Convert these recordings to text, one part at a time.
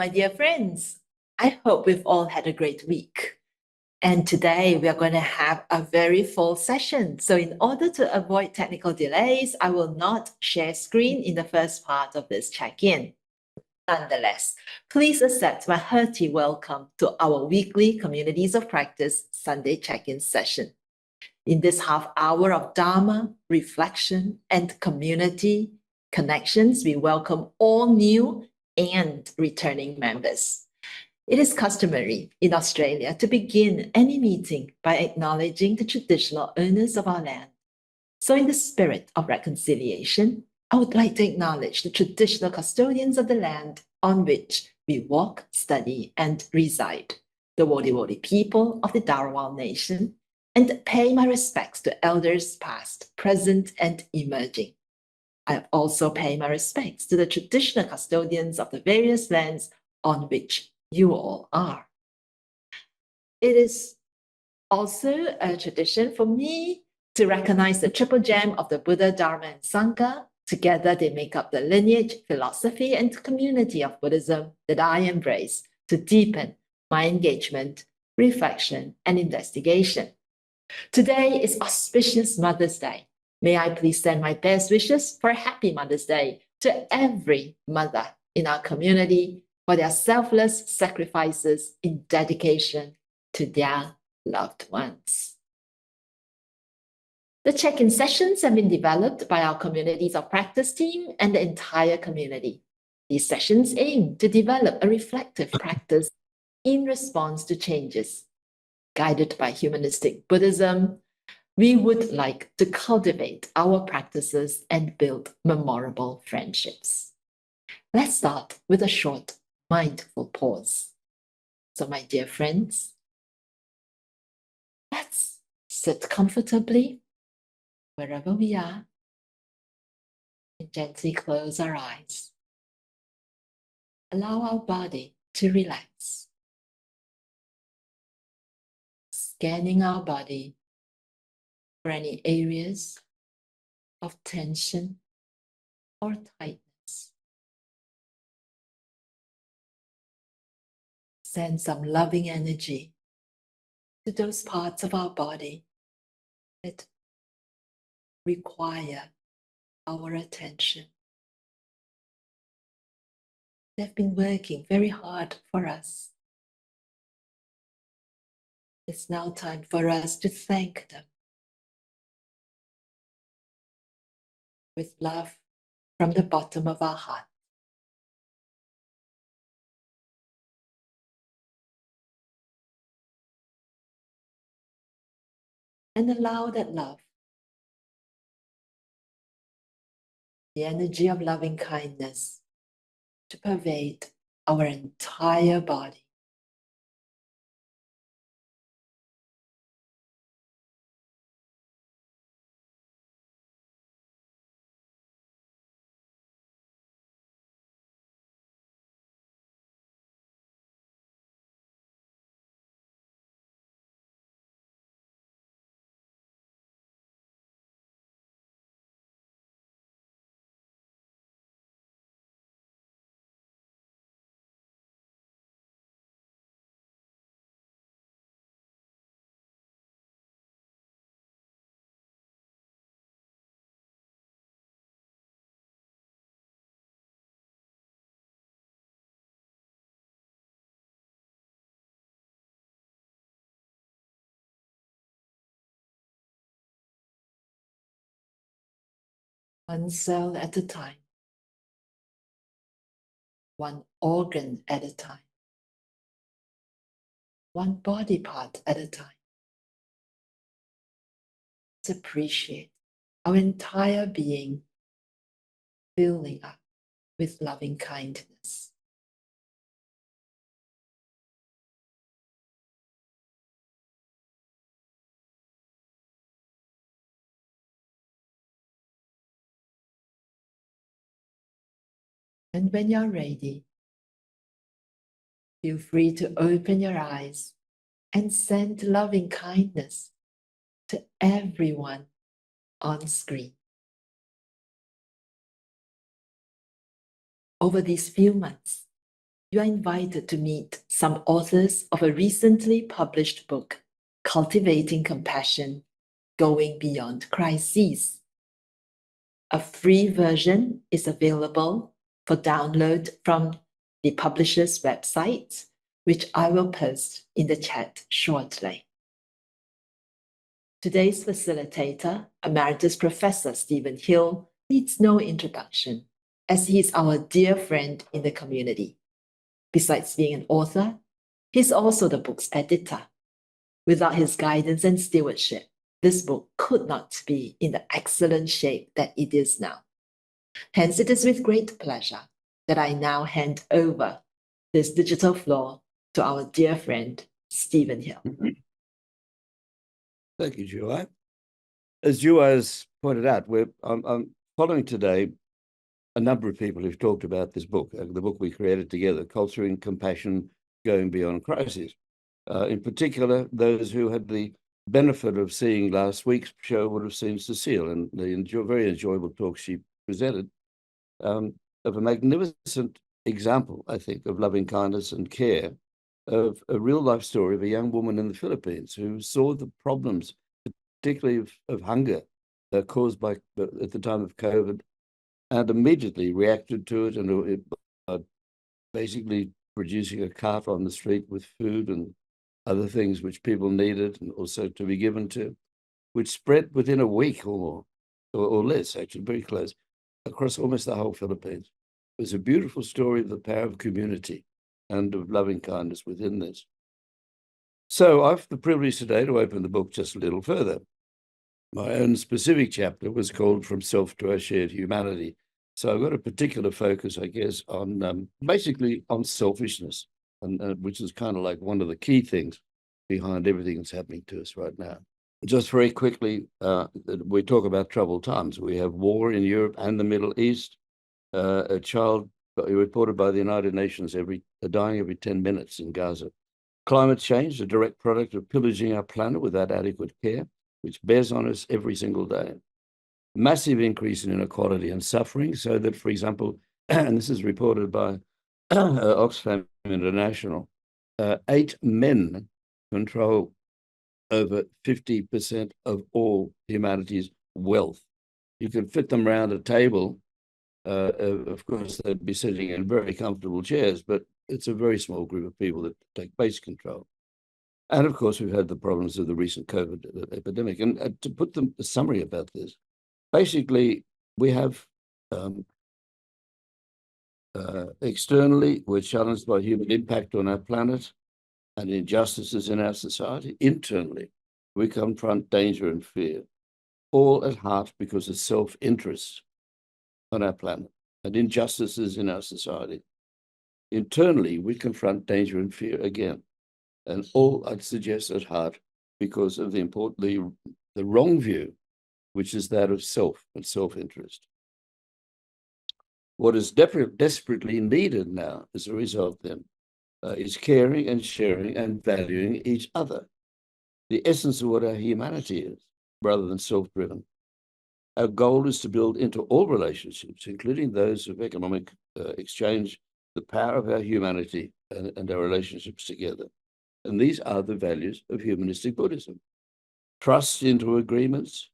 my dear friends. I hope we've all had a great week. And today we are going to have a very full session. So in order to avoid technical delays, I will not share screen in the first part of this check-in. Nonetheless, please accept my hearty welcome to our weekly Communities of Practice Sunday check-in session. In this half hour of Dharma, reflection, and community connections, we welcome all new and returning members. It is customary in Australia to begin any meeting by acknowledging the traditional owners of our land. So in the spirit of reconciliation, I would like to acknowledge the traditional custodians of the land on which we walk, study, and reside, the Wadi Wadi people of the Dharawal Nation, and pay my respects to elders past, present, and emerging. I also pay my respects to the traditional custodians of the various lands on which you all are. It is also a tradition for me to recognize the triple gem of the Buddha, Dharma, and Sangha. Together, they make up the lineage, philosophy, and community of Buddhism that I embrace to deepen my engagement, reflection, and investigation. Today is auspicious Mother's Day. May I please send my best wishes for a happy Mother's Day to every mother in our community for their selfless sacrifices in dedication to their loved ones. The check-in sessions have been developed by our Communities of Practice team and the entire community. These sessions aim to develop a reflective practice in response to changes. Guided by humanistic Buddhism, we would like to cultivate our practices and build memorable friendships. Let's start with a short mindful pause. So my dear friends, let's sit comfortably wherever we are and gently close our eyes. Allow our body to relax. Scanning our body for any areas of tension or tightness. Send some loving energy to those parts of our body that require our attention. They've been working very hard for us. It's now time for us to thank them with love from the bottom of our heart. And allow that love, the energy of loving kindness, to pervade our entire body. One cell at a time, one organ at a time, one body part at a time. Let's appreciate our entire being filling up with loving kindness. And when you're ready, feel free to open your eyes and send loving kindness to everyone on screen. Over these few months, you are invited to meet some authors of a recently published book, Cultivating Compassion, Going Beyond Crises. A free version is available for download from the publisher's website, which I will post in the chat shortly. Today's facilitator, Emeritus Professor Stephen Hill, needs no introduction, as he is our dear friend in the community. Besides being an author, he's also the book's editor. Without his guidance and stewardship, this book could not be in the excellent shape that it is now. Hence, it is with great pleasure that I now hand over this digital floor to our dear friend, Stephen Hill. Thank you, Juai. As Juai has pointed out, I'm following today a number of people who've talked about this book, the book we created together, Cultivating Compassion, Going Beyond Crises. In particular, those who had the benefit of seeing last week's show would have seen Cecile and the very enjoyable talk she presented of a magnificent example, I think, of loving kindness and care, of a real life story of a young woman in the Philippines who saw the problems, particularly of hunger caused by, at the time of COVID, and immediately reacted to it, and basically producing a cart on the street with food and other things which people needed and also to be given to, which spread within a week or more, or less, actually, very close, across almost the whole Philippines. It was a beautiful story of the power of community and of loving kindness within this. So I've the privilege today to open the book just a little further. My own specific chapter was called From Self to Our Shared Humanity. So I've got a particular focus, I guess, on basically on selfishness, and which is kind of like one of the key things behind everything that's happening to us right now. Just very quickly, we talk about troubled times. We have war in Europe and the Middle East. A child reported by the United Nations dying every 10 minutes in Gaza. Climate change, a direct product of pillaging our planet without adequate care, which bears on us every single day. Massive increase in inequality and suffering, so that, for example, and this is reported by Oxfam International, 8 men control over 50% of all humanity's wealth. You can fit them around a table. Of course, they'd be sitting in very comfortable chairs, but it's a very small group of people that take base control. And of course, we've had the problems of the recent COVID epidemic. And to put a summary about this, basically, we have externally, we're challenged by human impact on our planet and injustices in our society. Internally, we confront danger and fear, all at heart because of self-interest on our planet and injustices in our society. Internally, we confront danger and fear again, and all, I'd suggest, at heart because of the wrong view, which is that of self and self-interest. What is desperately needed now as a result then is caring and sharing and valuing each other, the essence of what our humanity is, rather than self-driven. Our goal is to build into all relationships, including those of economic exchange, the power of our humanity and our relationships together. And these are the values of humanistic Buddhism. Trust into agreements,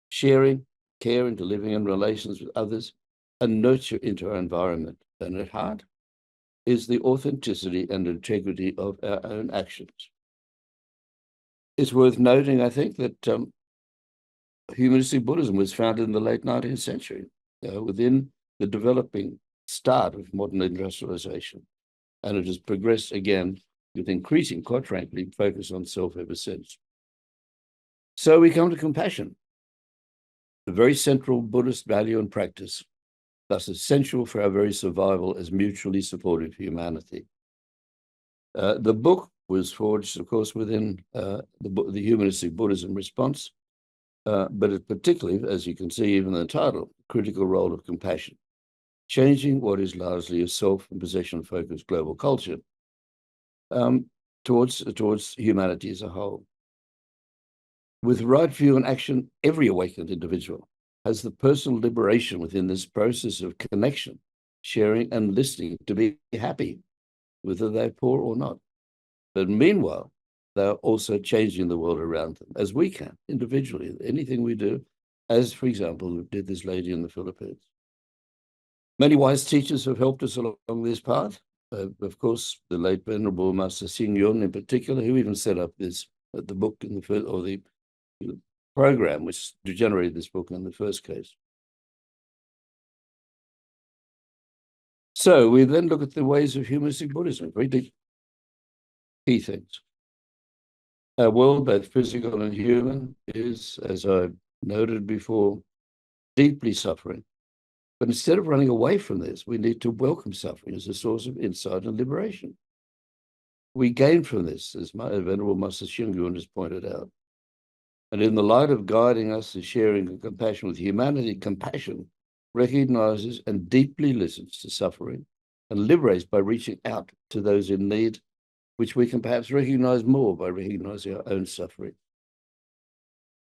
sharing, care into living in relations with others, and nurture into our environment. And at heart is the authenticity and integrity of our own actions. It's worth noting, I think, that humanistic Buddhism was founded in the late 19th century, within the developing start of modern industrialization. And it has progressed again with increasing, quite frankly, focus on self ever since. So we come to compassion, a very central Buddhist value and practice, thus essential for our very survival as mutually supportive humanity. The book was forged, of course, within the humanistic Buddhism response, but it particularly, as you can see even in the title, critical role of compassion, changing what is largely a self and possession-focused global culture towards humanity as a whole. With right view and action, every awakened individual has the personal liberation within this process of connection sharing and listening to be happy, whether they're poor or not. But meanwhile, they're also changing the world around them, as we can, individually, anything we do, as, for example, did this lady in the Philippines. Many wise teachers have helped us along this path. Of course, the late Venerable Master Xing Yun in particular, who even set up this, the book in the first, or the program which generated this book in the first case. So we then look at the ways of humanistic Buddhism, very deep, key things. Our world, both physical and human, is, as I noted before, deeply suffering. But instead of running away from this, we need to welcome suffering as a source of insight and liberation. We gain from this, as my Venerable Master Xing Yun has pointed out. And in the light of guiding us and sharing compassion with humanity, compassion recognizes and deeply listens to suffering and liberates by reaching out to those in need, which we can perhaps recognize more by recognizing our own suffering.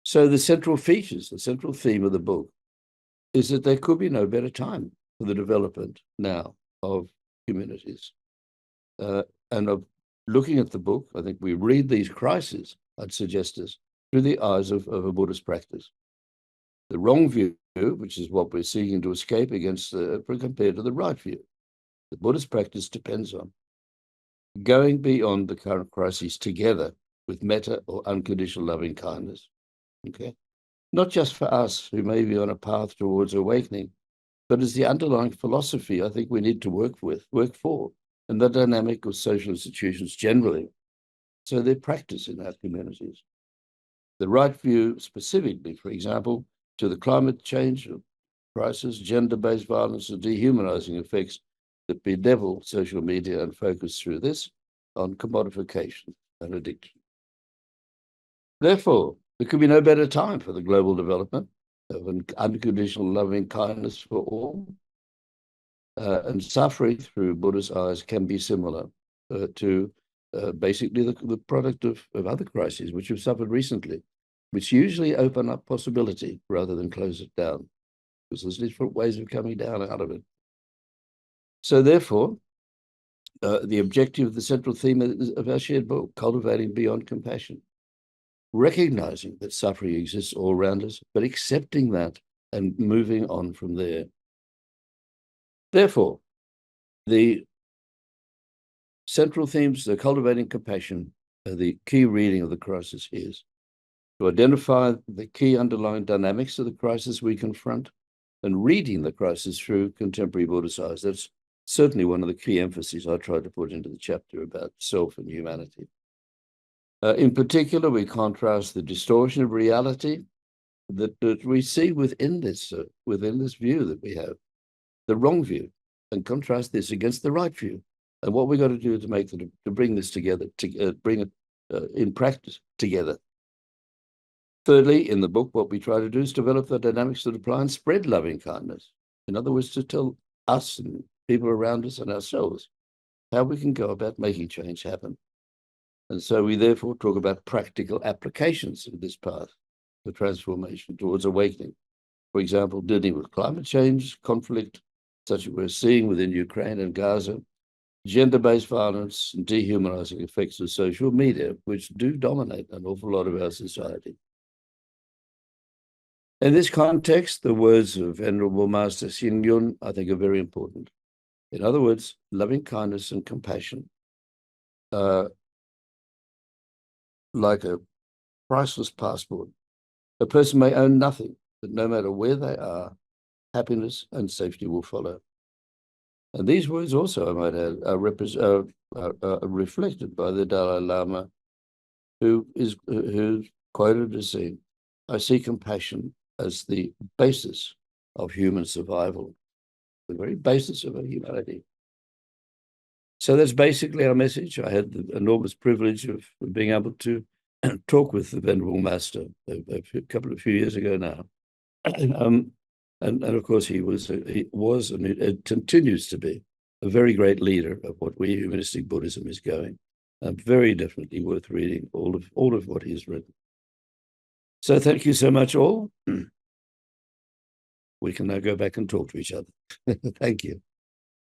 So the central features, the central theme of the book is that there could be no better time for the development now of communities. And of looking at the book, I think we read these crises, I'd suggest us, through the eyes of a Buddhist practice. The wrong view, which is what we're seeking to escape against compared to the right view. The Buddhist practice depends on going beyond the current crises together with metta or unconditional loving kindness. Okay? Not just for us who may be on a path towards awakening, but as the underlying philosophy I think we need to work for, and the dynamic of social institutions generally. So they're practiced in our communities. The right view specifically, for example, to the climate change crisis, gender-based violence, and dehumanizing effects that bedevil social media and focus through this on commodification and addiction. Therefore, there could be no better time for the global development of an unconditional loving kindness for all. And suffering through Buddha's eyes can be similar to basically the product of other crises which have suffered recently, which usually open up possibility rather than close it down, because there's different ways of coming down out of it. So therefore, the objective of the central theme of our shared book, Cultivating Beyond Compassion, recognizing that suffering exists all around us, but accepting that and moving on from there. Therefore, the central themes, the Cultivating Compassion, the key reading of the crisis is to identify the key underlying dynamics of the crisis we confront and reading the crisis through contemporary Buddhist eyes. That's certainly one of the key emphases I tried to put into the chapter about self and humanity. In particular, we contrast the distortion of reality that we see within this view that we have, the wrong view, and contrast this against the right view. And what we've got to do to bring this together, to bring it in practice together. Thirdly, in the book, what we try to do is develop the dynamics that apply and spread loving kindness. In other words, to tell us and people around us and ourselves how we can go about making change happen. And so we therefore talk about practical applications of this path for transformation towards awakening. For example, dealing with climate change, conflict, such as we're seeing within Ukraine and Gaza, gender-based violence, and dehumanizing effects of social media, which do dominate an awful lot of our society. In this context, the words of Venerable Master Xing Yun, I think, are very important. In other words, loving kindness and compassion are like a priceless passport. A person may own nothing, but no matter where they are, happiness and safety will follow. And these words also, I might add, are reflected by the Dalai Lama, who's quoted as saying, "I see compassion as the basis of human survival," the very basis of our humanity. So that's basically our message. I had the enormous privilege of being able to talk with the Venerable Master a few years ago now. And of course, he was and it continues to be a very great leader of what we humanistic Buddhism is going. Very definitely worth reading all of what he's written. So thank you so much, all. We can now go back and talk to each other. Thank you.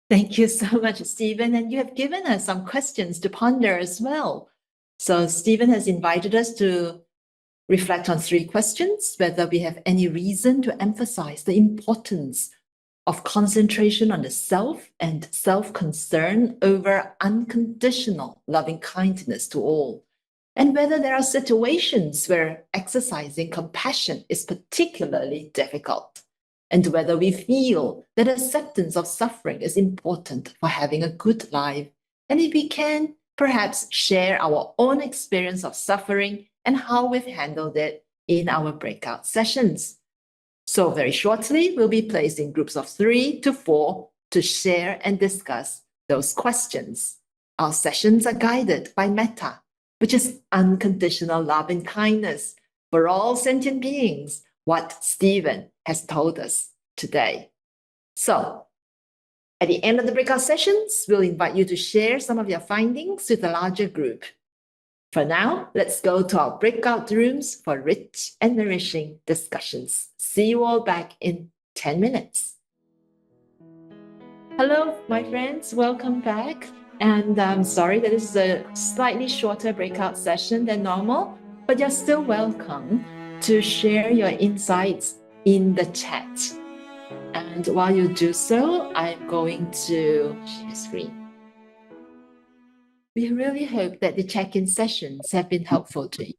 Thank you so much, Stephen. And you have given us some questions to ponder as well. So Stephen has invited us to reflect on 3 questions, whether we have any reason to emphasize the importance of concentration on the self and self-concern over unconditional loving kindness to all, and whether there are situations where exercising compassion is particularly difficult, and whether we feel that acceptance of suffering is important for having a good life, and if we can perhaps share our own experience of suffering and how we've handled it in our breakout sessions. So very shortly, we'll be placed in groups of 3 to 4 to share and discuss those questions. Our sessions are guided by metta, which is unconditional love and kindness for all sentient beings, what Stephen has told us today. So at the end of the breakout sessions, we'll invite you to share some of your findings with a larger group. For now, let's go to our breakout rooms for rich and nourishing discussions. See you all back in 10 minutes. Hello, my friends. Welcome back. And I'm sorry that this is a slightly shorter breakout session than normal, but you're still welcome to share your insights in the chat. And while you do so, I'm going to share screen. We really hope that the check-in sessions have been helpful to you.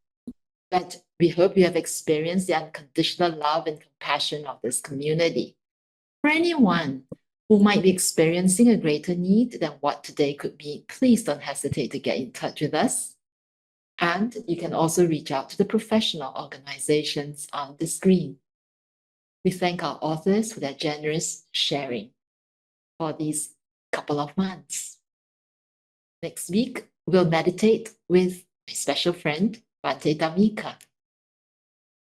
That we hope you have experienced the unconditional love and compassion of this community. For anyone who might be experiencing a greater need than what today could be, please don't hesitate to get in touch with us. And you can also reach out to the professional organizations on the screen. We thank our authors for their generous sharing for these couple of months. Next week, we'll meditate with a special friend, Bhante Dhammika.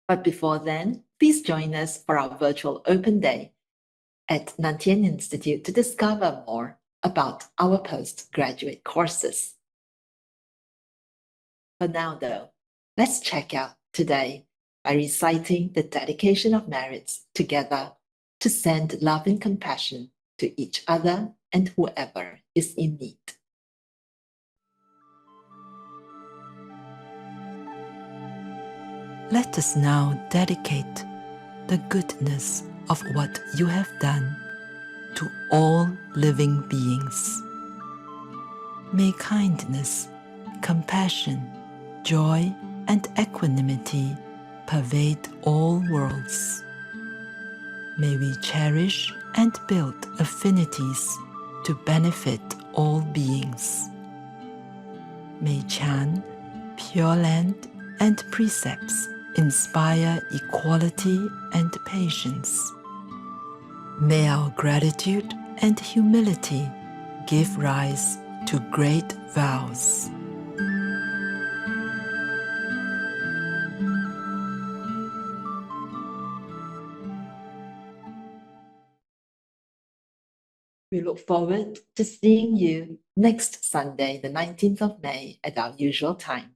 But before then, please join us for our virtual open day at Nantian Institute to discover more about our postgraduate courses. For now, though, let's check out today by reciting the dedication of merits together to send love and compassion to each other and whoever is in need. Let us now dedicate the goodness of what you have done to all living beings. May kindness, compassion, joy, and equanimity pervade all worlds. May we cherish and build affinities to benefit all beings. May Chan, Pure Land, and precepts inspire equality and patience. May our gratitude and humility give rise to great vows. We look forward to seeing you next Sunday, the 19th of May, at our usual time.